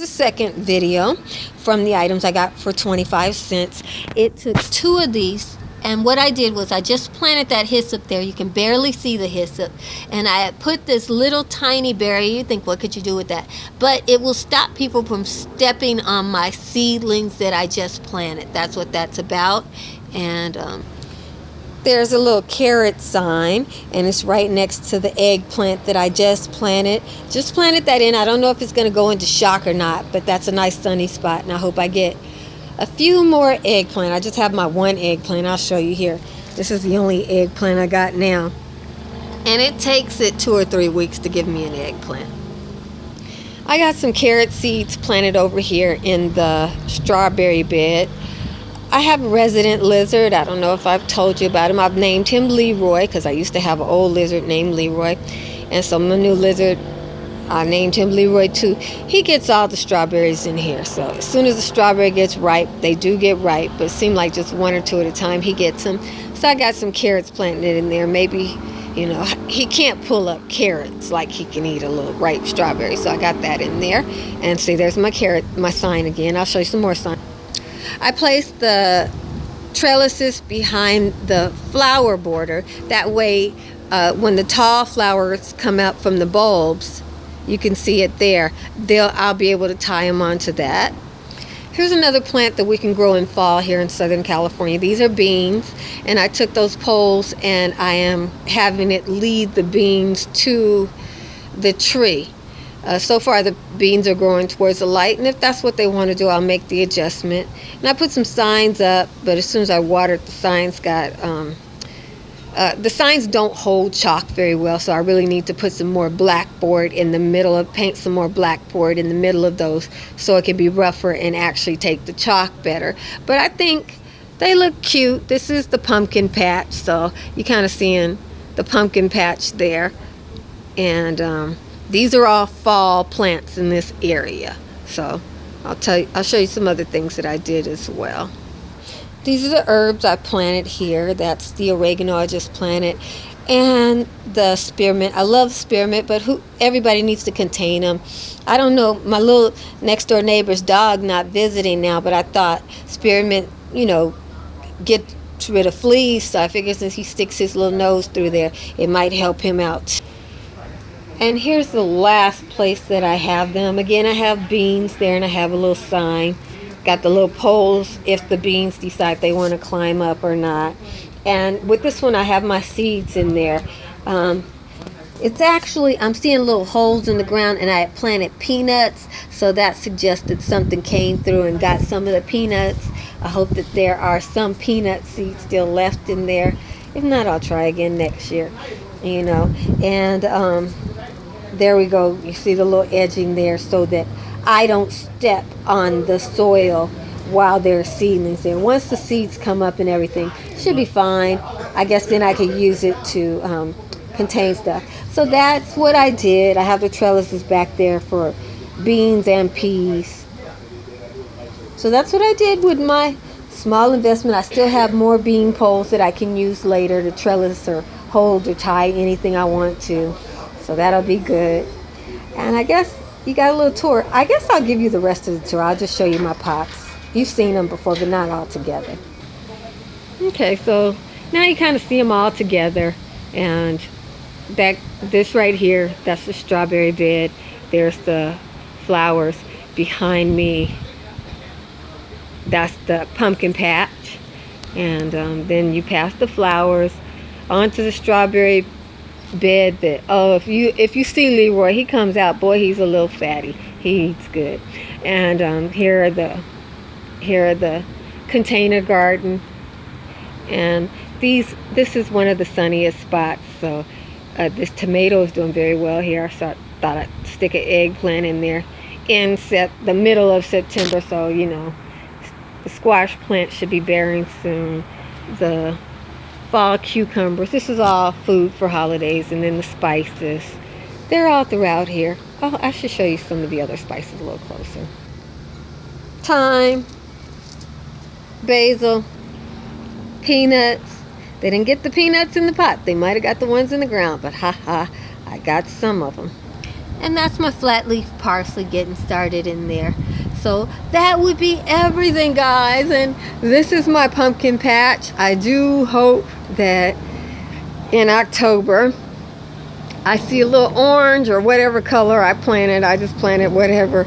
The second video from the items I got for 25 cents. It took two of these, and what I did was I just planted that hyssop there. You can barely see the hyssop, and I put this little tiny barrier. You think, what could you do with that? But it will stop people from stepping on my seedlings that I just planted. That's what that's about. And there's a little carrot sign, and it's right next to the eggplant that I just planted. Just planted that in. I don't know if it's going to go into shock or not, but that's a nice sunny spot, and I hope I get a few more eggplant. I just have my one eggplant. I'll show you here. This is the only eggplant I got now, and it takes it 2 or 3 weeks to give me an eggplant. I got some carrot seeds planted over here in the strawberry bed. I have a resident lizard. I don't know if I've told you about him. I've named him Leroy because I used to have an old lizard named Leroy. And so my new lizard, I named him Leroy too. He gets all the strawberries in here. So as soon as the strawberry gets ripe, they do get ripe, but it seems like just 1 or 2 at a time he gets them. So I got some carrots planted in there. Maybe, you know, he can't pull up carrots like he can eat a little ripe strawberry. So I got that in there. And see, there's my carrot, my sign again. I'll show you some more signs. I placed the trellises behind the flower border. That way, when the tall flowers come out from the bulbs, you can see it there. I'll be able to tie them onto that. Here's another plant that we can grow in fall here in Southern California. These are beans, and I took those poles and I am having it lead the beans to the tree. So far the beans are growing towards the light, and if that's what they want to do, I'll make the adjustment. And I put some signs up, but as soon as I watered, the signs the signs don't hold chalk very well, so I really need to put some more blackboard in the middle of, paint some more blackboard in the middle of those so it can be rougher and actually take the chalk better. But I think they look cute. This is the pumpkin patch, so you kind of seeing the pumpkin patch there. And these are all fall plants in this area. So I'll show you some other things that I did as well. These are the herbs I planted here. That's the oregano I just planted, and the spearmint. I love spearmint, but everybody needs to contain them. I don't know, my little next door neighbor's dog not visiting now, but I thought spearmint, you know, gets rid of fleas, so I figured since he sticks his little nose through there, it might help him out. And here's the last place that I have them. Again, I have beans there, and I have a little sign. Got the little poles if the beans decide they want to climb up or not. And with this one, I have my seeds in there. It's actually, I'm seeing little holes in the ground, and I had planted peanuts, so that suggested something came through and got some of the peanuts. I hope that there are some peanut seeds still left in there. If not, I'll try again next year, you know. And there we go. You see the little edging there so that I don't step on the soil while there are seedlings there. Once the seeds come up and everything, should be fine. I guess then I could use it to contain stuff. So that's what I did. I have the trellises back there for beans and peas. So that's what I did with my small investment. I still have more bean poles that I can use later to trellis or hold or tie anything I want to. So that'll be good. And I guess you got a little tour. I guess I'll give you the rest of the tour. I'll just show you my pots. You've seen them before, but not all together. Okay, so now you kind of see them all together. And this right here, that's the strawberry bed. There's the flowers behind me. That's the pumpkin patch. And then you pass the flowers onto the strawberry bed. That, oh, if you see Leroy, he comes out, boy, he's a little fatty. He eats good. And here are the container garden, and this is one of the sunniest spots. So this tomato is doing very well here, so I thought I'd stick an eggplant in there in the middle of September, so you know the squash plant should be bearing soon. The fall cucumbers, this is all food for holidays. And then the spices, they're all throughout here. Oh, I should show you some of the other spices a little closer. Thyme, basil, peanuts. They didn't get the peanuts in the pot. They might have got the ones in the ground, but ha, I got some of them. And that's my flat leaf parsley getting started in there. So that would be everything, guys. And this is my pumpkin patch. I do hope that in October I see a little orange or whatever color I planted. I just planted whatever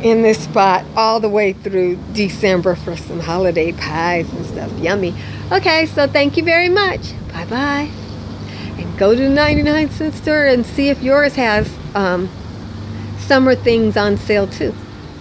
in this spot all the way through December for some holiday pies and stuff. Yummy. Okay, so thank you very much. Bye bye. And go to the 99 cent store and see if yours has summer things on sale too.